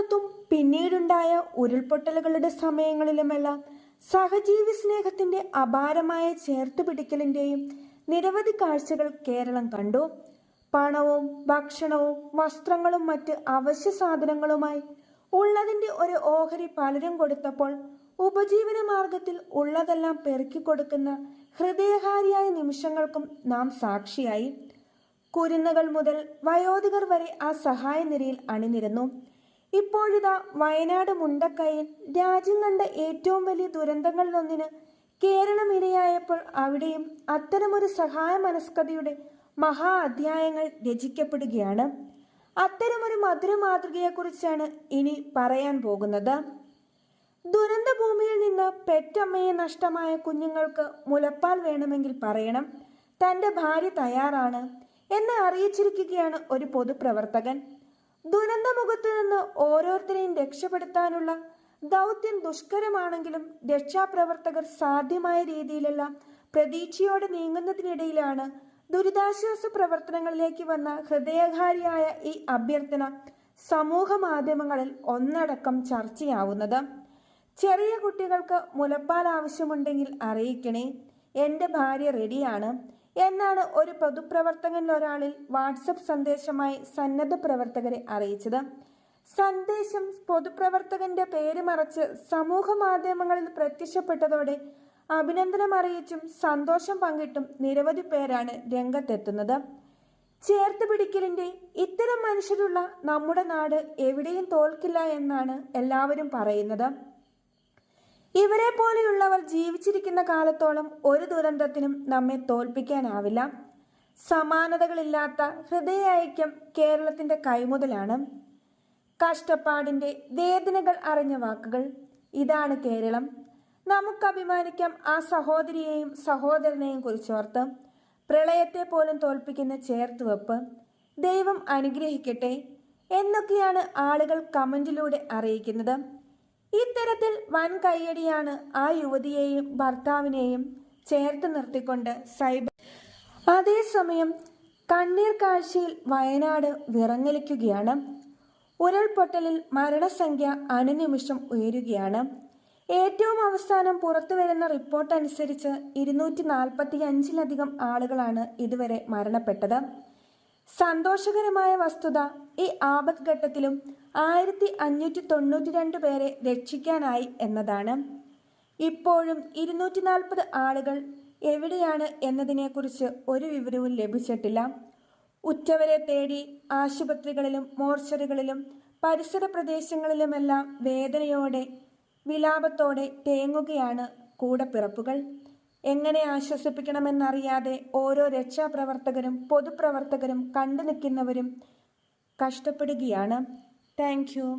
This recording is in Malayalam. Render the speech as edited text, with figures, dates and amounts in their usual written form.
കാലത്തും പിന്നീടുണ്ടായ ഉരുൾപൊട്ടലുകളുടെ സമയങ്ങളിലുമെല്ലാം സഹജീവി സ്നേഹത്തിന്റെ അപാരമായ ചേർത്തുപിടിക്കലിന്റെയും നിരവധി കാഴ്ചകൾ കേരളം കണ്ടു. പണവും ഭക്ഷണവും വസ്ത്രങ്ങളും മറ്റ് അവശ്യ സാധനങ്ങളുമായി ഉള്ളതിന്റെ ഒരു ഓഹരി പലരും കൊടുത്തപ്പോൾ ഉപജീവന മാർഗത്തിൽ ഉള്ളതെല്ലാം പെറുക്കിക്കൊടുക്കുന്ന ഹൃദയഹാരിയായ നിമിഷങ്ങൾക്കും നാം സാക്ഷിയായി. കുരുന്നുകൾ മുതൽ വയോധികർ വരെ ആ സഹായ നിരയിൽ അണിനിരന്നു. ഇപ്പോഴിതാ വയനാട് മുണ്ടക്കൈയിൽ രാജ്യം കണ്ട ഏറ്റവും വലിയ ദുരന്തങ്ങളിലൊന്നിന് കേരളം ഇരയായപ്പോൾ അവിടെയും അത്തരമൊരു സഹായ മനസ്കതയുടെ മഹാ അധ്യായങ്ങൾ രചിക്കപ്പെടുകയാണ്. അത്തരമൊരു മധുര മാതൃകയെക്കുറിച്ചാണ് ഇനി പറയാൻ പോകുന്നത്. ദുരന്ത ഭൂമിയിൽ നിന്ന് പെറ്റമ്മയെ നഷ്ടമായ കുഞ്ഞുങ്ങൾക്ക് മുലപ്പാൽ വേണമെങ്കിൽ പറയണം, തൻ്റെ ഭാര്യ തയ്യാറാണ് എന്ന് അറിയിച്ചിരിക്കുകയാണ് ഒരു പൊതുപ്രവർത്തകൻ. ദുരന്തമുഖത്ത് നിന്ന് ഓരോരുത്തരെയും രക്ഷപ്പെടുത്താനുള്ള ദൗത്യം ദുഷ്കരമാണെങ്കിലും രക്ഷാപ്രവർത്തകർ സാധ്യമായ രീതിയിലെല്ലാം പ്രതീക്ഷയോടെ നീങ്ങുന്നതിനിടയിലാണ് ദുരിതാശ്വാസ പ്രവർത്തനങ്ങളിലേക്ക് വന്ന ഹൃദയഹാരിയായ ഈ അഭ്യർത്ഥന സമൂഹ മാധ്യമങ്ങളിൽ ഒന്നടക്കം ചർച്ചയാവുന്നത്. ചെറിയ കുട്ടികൾക്ക് മുലപ്പാൽ ആവശ്യമുണ്ടെങ്കിൽ അറിയിക്കണേ, എൻ്റെ ഭാര്യ റെഡിയാണ് എന്നാണ് ഒരു പൊതുപ്രവർത്തകനിൽ ഒരാളിൽ വാട്സപ്പ് സന്ദേശമായി സന്നദ്ധ പ്രവർത്തകരെ അറിയിച്ചത്. സന്ദേശം പൊതുപ്രവർത്തകന്റെ പേര് മറച്ച് സമൂഹ മാധ്യമങ്ങളിൽ പ്രത്യക്ഷപ്പെട്ടതോടെ അഭിനന്ദനം അറിയിച്ചും സന്തോഷം പങ്കിട്ടും നിരവധി പേരാണ് രംഗത്തെത്തുന്നത്. ചേർത്ത് പിടിക്കലിന്റെ ഇത്തരം മനുഷ്യരുള്ള നമ്മുടെ നാട് എവിടെയും തോൽക്കില്ല എന്നാണ് എല്ലാവരും പറയുന്നത്. ഇവരെ പോലെയുള്ളവർ ജീവിച്ചിരിക്കുന്ന കാലത്തോളം ഒരു ദുരന്തത്തിനും നമ്മെ തോൽപ്പിക്കാനാവില്ല. സമാനതകളില്ലാത്ത ഹൃദയ ഐക്യം കേരളത്തിന്റെ കൈമുതലാണ്. കഷ്ടപ്പാടിന്റെ വേദനകൾ അറിഞ്ഞ വാക്കുകൾ. ഇതാണ് കേരളം. നമുക്ക് അഭിമാനിക്കാം ആ സഹോദരിയെയും സഹോദരനെയും കുറിച്ചോർത്ത്. പ്രളയത്തെ പോലും തോൽപ്പിക്കുന്ന ചേർത്തുവെപ്പ്. ദൈവം അനുഗ്രഹിക്കട്ടെ എന്നൊക്കെയാണ് ആളുകൾ കമന്റിലൂടെ അറിയിക്കുന്നത്. ഇത്തരത്തിൽ വൻ കയ്യടിയാണ് ആ യുവതിയെയും ഭർത്താവിനെയും ചേർത്ത് നിർത്തിക്കൊണ്ട് സൈബർ. അതേസമയം കണ്ണീർ കാഴ്ചയിൽ വയനാട് വിറങ്ങലിക്കുകയാണ്. ഉരുൾപൊട്ടലിൽ മരണസംഖ്യ അനുനിമിഷം ഉയരുകയാണ്. ഏറ്റവും അവസാനം പുറത്തുവരുന്ന റിപ്പോർട്ട് അനുസരിച്ച് 245-ലധികം ആളുകളാണ് ഇതുവരെ മരണപ്പെട്ടത്. സന്തോഷകരമായ വസ്തുത, ഈ ആപത്ഘട്ടത്തിലും 1592 പേരെ രക്ഷിക്കാനായി എന്നതാണ്. ഇപ്പോഴും 240 ആളുകൾ എവിടെയാണ് എന്നതിനെക്കുറിച്ച് ഒരു വിവരവും ലഭിച്ചിട്ടില്ല. ഉറ്റവരെ തേടി ആശുപത്രികളിലും മോർച്ചറികളിലും പരിസര പ്രദേശങ്ങളിലുമെല്ലാം വേദനയോടെ വിലാപത്തോടെ തേങ്ങുകയാണ് കൂടപ്പിറപ്പുകൾ. എങ്ങനെ ആശ്വസിപ്പിക്കണമെന്നറിയാതെ ഓരോ രക്ഷാപ്രവർത്തകരും പൊതുപ്രവർത്തകരും കണ്ടു നിൽക്കുന്നവരും കഷ്ടപ്പെടുകയാണ്. Thank you.